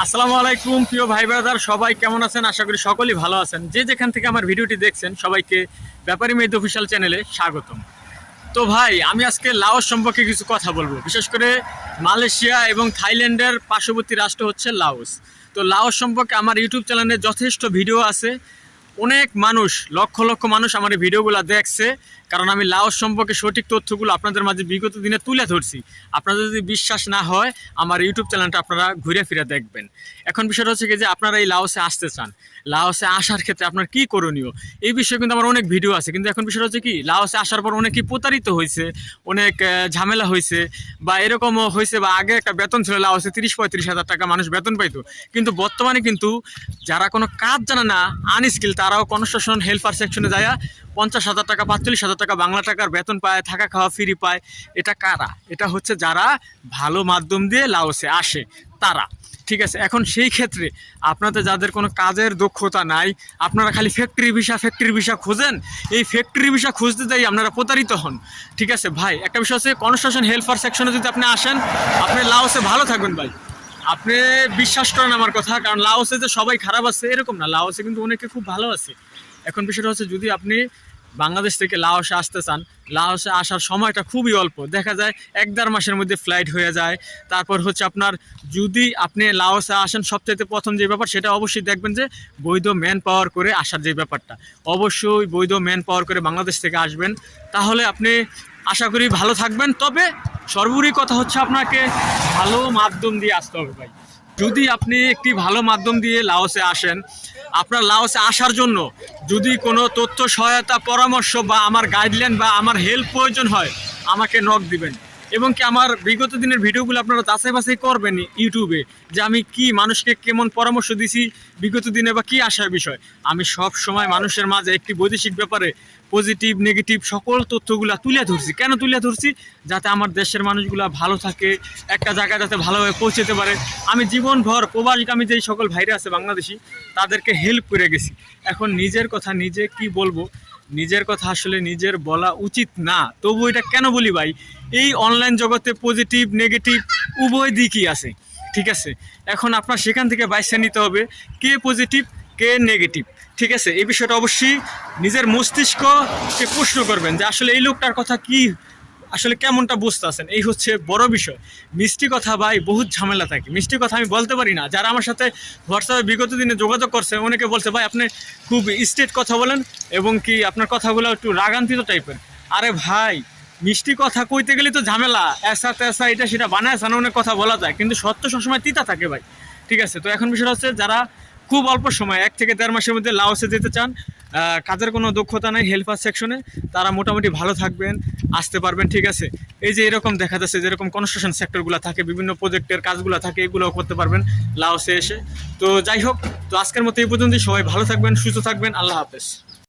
আসসালামু আলাইকুম প্রিয় ভাই ব্রাদার, সবাই কেমন আছেন? আশা করি সকলেই ভালো আছেন। যে যেখান থেকে আমার ভিডিওটি দেখছেন সবাইকে ব্যাপারী মেদ অফিসিয়াল চ্যানেলে স্বাগতম। তো ভাই, আমি আজকে লাওস সম্পর্কে কিছু কথা বলবো। বিশেষ করে মালয়েশিয়া এবং থাইল্যান্ডের পার্শ্ববর্তী রাষ্ট্র হচ্ছে লাওস। তো লাওস সম্পর্কে আমার ইউটিউব চ্যানেলে যথেষ্ট ভিডিও আছে। অনেক মানুষ, লক্ষ লক্ষ মানুষ আমার এই ভিডিওগুলো দেখছে, কারণ আমি লাওস সম্পর্কে সঠিক তথ্যগুলো আপনাদের মাঝে বিগত দিনে তুলে ধরছি। আপনাদের যদি বিশ্বাস না হয় আমার ইউটিউব চ্যানেলটা আপনারা ঘুরে ফিরে দেখবেন। এখন বিষয়টা হচ্ছে কি, যে আপনারা এই লাওসে আসতে চান, লাওসে আসার ক্ষেত্রে আপনার কি করণীয়, এই বিষয়ে কিন্তু আমার অনেক ভিডিও আছে। কিন্তু এখন বিষয়টা হচ্ছে কি, লাওসে আসার পর অনেকেই প্রতারিত হয়েছে, অনেক ঝামেলা হয়েছে, বা এরকমও হয়েছে, বা আগে একটা বেতন ছিল লাওসে 30-35 হাজার টাকা মানুষ বেতন পাইতো। কিন্তু বর্তমানে কিন্তু যারা কোনো কাজ জানে না, আনস্কিল, তারাও কনস্ট্রাকশন হেল্পার সেকশনে যায় 50,000 টাকা, 45,000 টাকা বাংলা টাকার বেতন পায়, থাকা খাওয়া ফ্রি পায়। এটা কারা? এটা হচ্ছে যারা ভালো মাধ্যম দিয়ে লাওসে আসে তারা। ঠিক আছে, এখন সেই ক্ষেত্রে আপনাদের যাদের কোনো কাজের দক্ষতা নাই, আপনারা খালি ফ্যাক্টরি ভিসা খোঁজেন, এই ফ্যাক্টরি ভিসা খুঁজতে যাই আপনারা প্রতারিত হন। ঠিক আছে ভাই, একটা বিষয় হচ্ছে কনস্ট্রাকশন হেল্পার সেকশনে যদি আপনি আসেন, আপনি লাওসে ভালো থাকবেন ভাই। আপনি বিশ্বাস করেন আমার কথা, কারণ লাওসে যে সবাই খারাপ আছে এরকম না, লাওসে কিন্তু অনেকে খুব ভালো আছে। এখন বিষয়টা হচ্ছে, যদি আপনি বাংলাদেশ থেকে লাওসে আসতে চান, লাওসে আসার সময়টা খুবই অল্প, দেখা যায় 1-1.5 মাসের মধ্যে ফ্লাইট হয়ে যায়। তারপর হচ্ছে আপনার, যদি আপনি লাওসে আসেন, সবথেকে প্রথম যে ব্যাপার সেটা অবশ্যই দেখবেন যে বৈধ ম্যান পাওয়ার করে আসার যে ব্যাপারটা, অবশ্যই বৈধ ম্যান পাওয়ার করে বাংলাদেশ থেকে আসবেন। তাহলে আপনি আশা করি ভালো থাকবেন। তবে সর্বোপরি কথা হচ্ছে, আপনাকে ভালো মাধ্যম দিয়ে আসতে হবে ভাই। যদি আপনি একটি ভালো মাধ্যম দিয়ে লাওসে আসেন, আপনার লাওসে আসার জন্য যদি কোনো তথ্য সহায়তা, পরামর্শ বা আমার গাইডলাইন বা আমার হেল্প প্রয়োজন হয়, আমাকে নক দিবেন। এবং কি আমার বিগত দিনের ভিডিওগুলো আপনারা যাচাই বাছাই করবেন ইউটিউবে, যে আমি কি মানুষকে কেমন পরামর্শ দিছি বিগত দিনে, বা কি আসার বিষয়। আমি সব সময় মানুষের মাঝে একটি বৈদেশিক ব্যাপারে পজিটিভ নেগেটিভ সকল তথ্যগুলো তুলে ধরছি। কেন তুলে ধরছি? যাতে আমার দেশের মানুষগুলা ভালো থাকে, একটা জায়গায় যাতে ভালোভাবে পৌঁছতে পারে। আমি জীবনভর প্রবাসগামী যেই সকল ভাইরা আছে বাংলাদেশি, তাদেরকে হেল্প করে গেছি। এখন নিজের কথা নিজে কি বলবো, নিজের কথা আসলে নিজের বলা উচিত না, তবু এটা কেন বলি ভাই, এই অনলাইন জগতে পজিটিভ নেগেটিভ উভয় দিকই আছে। ঠিক আছে, এখন আপনার সেখান থেকে বাইসা নিতে হবে কে পজিটিভ কে নেগেটিভ। ঠিক আছে, এই বিষয়টা অবশ্যই নিজের মস্তিষ্ককে প্রশ্ন করবেন, যে আসলে এই লোকটার কথা কি, আসলে কেমনটা বুঝতে আছেন, এই হচ্ছে বড় বিষয়। মিষ্টি কথা ভাই বহুত ঝামেলা থাকে, মিষ্টি কথা আমি বলতে পারি না। যারা আমার সাথে হোয়াটসঅ্যাপে বিগত দিনে যোগাযোগ করছে, অনেকে বলছে ভাই আপনি খুব স্ট্রেট কথা বলেন, এবং কি আপনার কথাগুলো একটু রাগান্বিত টাইপের। আরে ভাই, মিষ্টি কথা কইতে গেলে তো ঝামেলা, এসা তেসা এটা সেটা বানায় সানা অনেক কথা বলা যায়, কিন্তু সত্য সবসময় তিতা থাকে ভাই। ঠিক আছে, তো এখন বিষয়টা হচ্ছে, যারা খুব অল্প সময় 1 থেকে 1.5 মাসের মধ্যে লাওসে যেতে চান, কাজের কোনো দক্ষতা নেই হেল্পার সেকশনে, তারা মোটামুটি ভালো থাকবেন, আসতে পারবেন। ঠিক আছে, এই যে এরকম দেখা যাচ্ছে, যেরকম কনস্ট্রাকশন সেক্টরগুলো থাকে, বিভিন্ন প্রজেক্টের কাজগুলো থাকে, এগুলোও করতে পারবেন লাওসে এসে। তো যাই হোক, তো আজকের মতো এই পর্যন্তই। সবাই ভালো থাকবেন, সুস্থ থাকবেন, আল্লাহ হাফেজ।